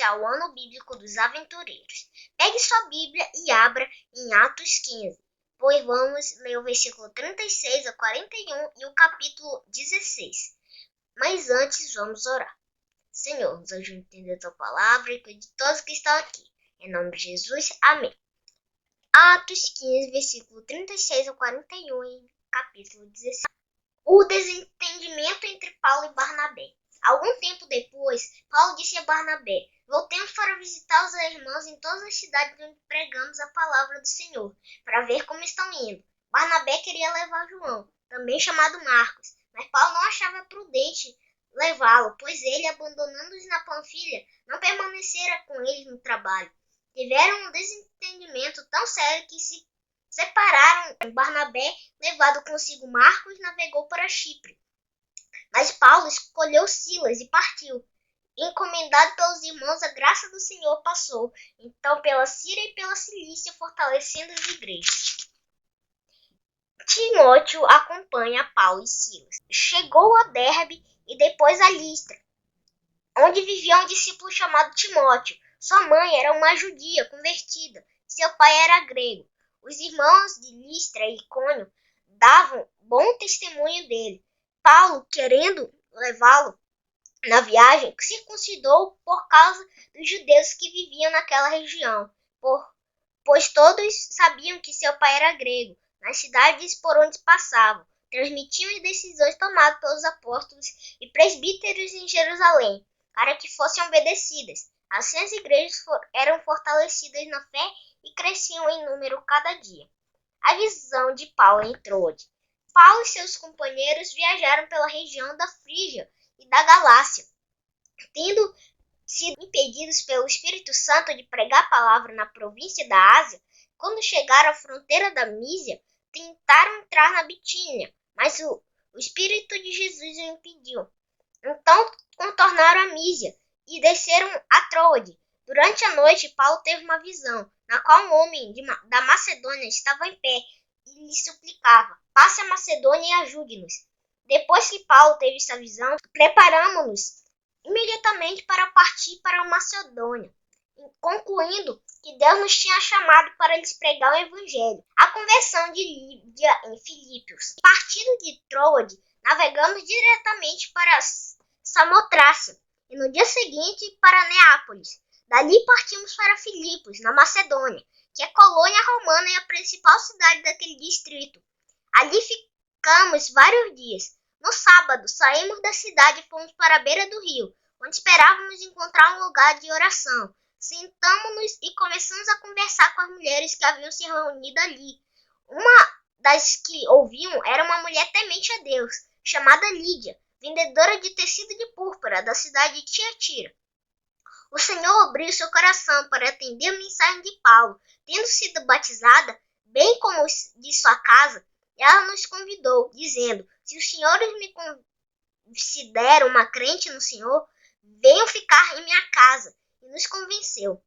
Chegou-se ao ano bíblico dos aventureiros. Pegue sua Bíblia e abra em Atos 15, pois vamos ler o versículo 36 a 41 e o capítulo 16. Mas antes vamos orar. Senhor, nos ajude a entender a tua palavra e cuide de todos que estão aqui. Em nome de Jesus, amém. Atos 15, versículo 36 a 41 e capítulo 16. O desentendimento entre Paulo e Barnabé. Algum tempo depois, Paulo disse a Barnabé: voltemos para visitar os irmãos em todas as cidades onde pregamos a palavra do Senhor, para ver como estão indo. Barnabé queria levar João, também chamado Marcos, mas Paulo não achava prudente levá-lo, pois ele, abandonando-os na Panfilha, não permanecera com eles no trabalho. Tiveram um desentendimento tão sério que se separaram. Barnabé, levado consigo Marcos, navegou para Chipre. Mas Paulo escolheu Silas e partiu. Encomendado pelos irmãos, a graça do Senhor passou, então, pela Síria e pela Cilícia, fortalecendo as igrejas. Timóteo acompanha Paulo e Silas. Chegou a Derbe e depois a Listra, onde vivia um discípulo chamado Timóteo. Sua mãe era uma judia convertida, seu pai era grego. Os irmãos de Listra e Icônio davam bom testemunho dele. Paulo, querendo levá-lo na viagem, circuncidou por causa dos judeus que viviam naquela região, pois todos sabiam que seu pai era grego. Nas cidades por onde passavam, transmitiam as decisões tomadas pelos apóstolos e presbíteros em Jerusalém, para que fossem obedecidas. Assim as igrejas eram fortalecidas na fé e cresciam em número cada dia. A visão de Paulo em Troade. Paulo e seus companheiros viajaram pela região da Frígia e da Galácia, tendo sido impedidos pelo Espírito Santo de pregar a palavra na província da Ásia. Quando chegaram à fronteira da Mísia, tentaram entrar na Bitínia, mas o Espírito de Jesus o impediu. Então contornaram a Mísia e desceram a Troade. Durante a noite, Paulo teve uma visão, na qual um homem da Macedônia estava em pé e lhe suplicava: passe a Macedônia e ajude-nos. Depois que Paulo teve essa visão, preparamos-nos imediatamente para partir para a Macedônia, concluindo que Deus nos tinha chamado para lhes pregar o Evangelho. A conversão de Lídia em Filipos. Partindo de Troade, navegamos diretamente para Samotrácia e no dia seguinte para Neápolis. Dali partimos para Filipos, na Macedônia, que é colônia romana e a principal cidade daquele distrito. Ali ficamos vários dias. No sábado, saímos da cidade e fomos para a beira do rio, onde esperávamos encontrar um lugar de oração. Sentamos-nos e começamos a conversar com as mulheres que haviam se reunido ali. Uma das que ouviam era uma mulher temente a Deus, chamada Lídia, vendedora de tecido de púrpura da cidade de Tiatira. O Senhor abriu seu coração para atender a mensagem de Paulo. Tendo sido batizada, bem como de sua casa, ela nos convidou, dizendo: se os senhores me consideram uma crente no Senhor, venham ficar em minha casa. E nos convenceu.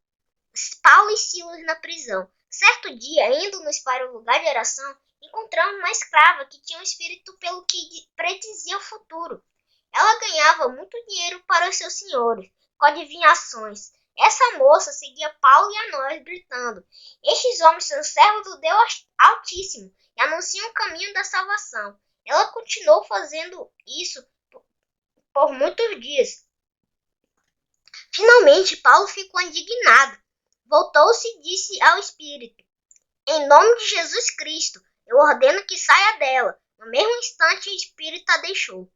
Paulo e Silas na prisão. Certo dia, indo-nos para o lugar de oração, encontramos uma escrava que tinha um espírito pelo que predizia o futuro. Ela ganhava muito dinheiro para os seus senhores, com adivinhações. Essa moça seguia Paulo e a nós, gritando: estes homens são servos do Deus Altíssimo e anunciam o caminho da salvação. Ela continuou fazendo isso por muitos dias. Finalmente, Paulo ficou indignado. Voltou-se e disse ao espírito: em nome de Jesus Cristo, eu ordeno que saia dela. No mesmo instante, o espírito a deixou.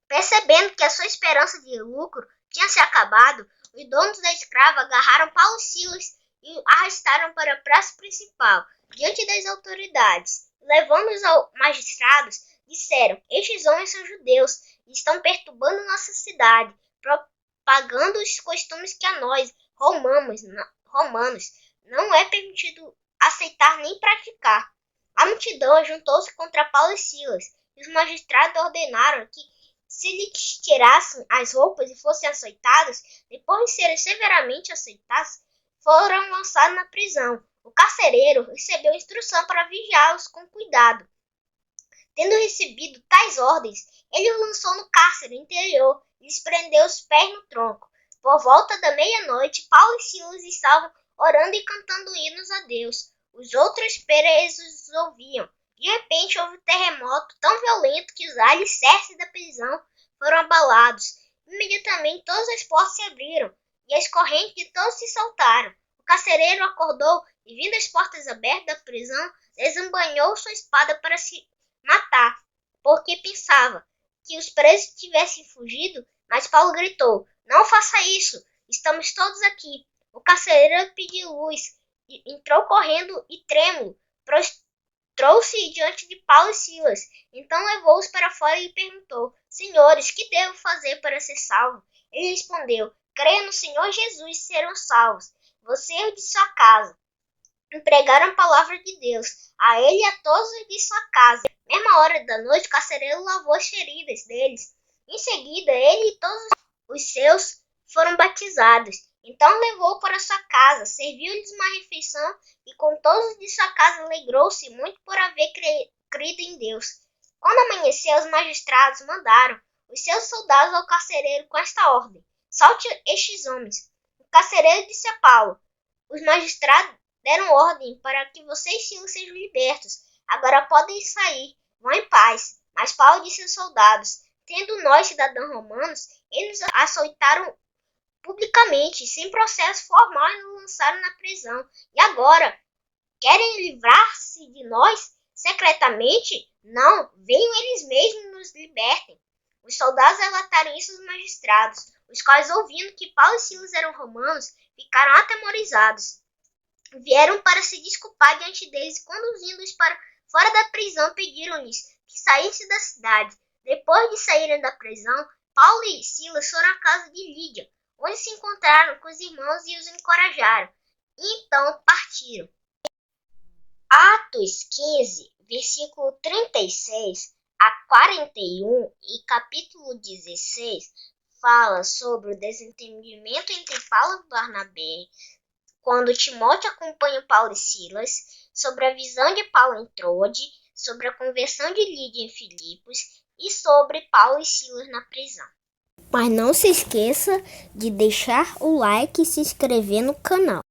Percebendo que a sua esperança de lucro tinha se acabado, os donos da escrava agarraram Paulo e Silas e arrastaram para a praça principal, diante das autoridades. Levando-os aos magistrados, disseram: estes homens são judeus e estão perturbando nossa cidade, propagando os costumes que a nós, romanos, não é permitido aceitar nem praticar. A multidão juntou-se contra Paulo e Silas, e os magistrados ordenaram que, se lhes tirassem as roupas e fossem açoitados, depois de serem severamente açoitados, foram lançados na prisão. O carcereiro recebeu instrução para vigiá-los com cuidado. Tendo recebido tais ordens, ele os lançou no cárcere interior e lhes prendeu os pés no tronco. Por volta da meia-noite, Paulo e Silas estavam orando e cantando hinos a Deus. Os outros presos ouviam. De repente houve um terremoto tão violento que os alicerces da prisão foram abalados. Imediatamente todas as portas se abriram e as correntes de todos se soltaram. O carcereiro acordou e, vendo as portas abertas da prisão, desembanhou sua espada para se matar, porque pensava que os presos tivessem fugido, mas Paulo gritou: "Não faça isso, estamos todos aqui." O carcereiro pediu luz, entrou correndo e trêmulo, trouxe diante de Paulo e Silas. Então levou-os para fora e perguntou: "Senhores, que devo fazer para ser salvo?" Ele respondeu: "Creia no Senhor Jesus e serão salvos, você e de sua casa." Pregaram a palavra de Deus a ele e a todos de sua casa. Na mesma hora da noite, o carcereiro lavou as feridas deles. Em seguida, ele e todos os seus foram batizados. Então levou para sua casa, serviu-lhes uma refeição e com todos de sua casa alegrou-se muito por haver crido em Deus. Quando amanheceu, os magistrados mandaram os seus soldados ao carcereiro com esta ordem: "Solte estes homens." O carcereiro disse a Paulo: "Os magistrados deram ordem para que você e Silas sejam libertos. Agora podem sair. Vão em paz." Mas Paulo disse aos soldados: "Tendo nós, cidadãos romanos, eles nos açoitaram publicamente, sem processo formal, e nos lançaram na prisão. E agora, querem livrar-se de nós secretamente? Não, venham eles mesmos e nos libertem." Os soldados relataram isso aos magistrados, os quais, ouvindo que Paulo e Silas eram romanos, ficaram atemorizados. Vieram para se desculpar diante deles e, conduzindo-os para fora da prisão, pediram-lhes que saíssem da cidade. Depois de saírem da prisão, Paulo e Silas foram à casa de Lídia, onde se encontraram com os irmãos e os encorajaram. E então partiram. Atos 15, versículo 36 a 41 e capítulo 16 fala sobre o desentendimento entre Paulo e Barnabé, quando Timóteo acompanha Paulo e Silas, sobre a visão de Paulo em Trode, sobre a conversão de Lídia em Filipos e sobre Paulo e Silas na prisão. Mas não se esqueça de deixar o like e se inscrever no canal.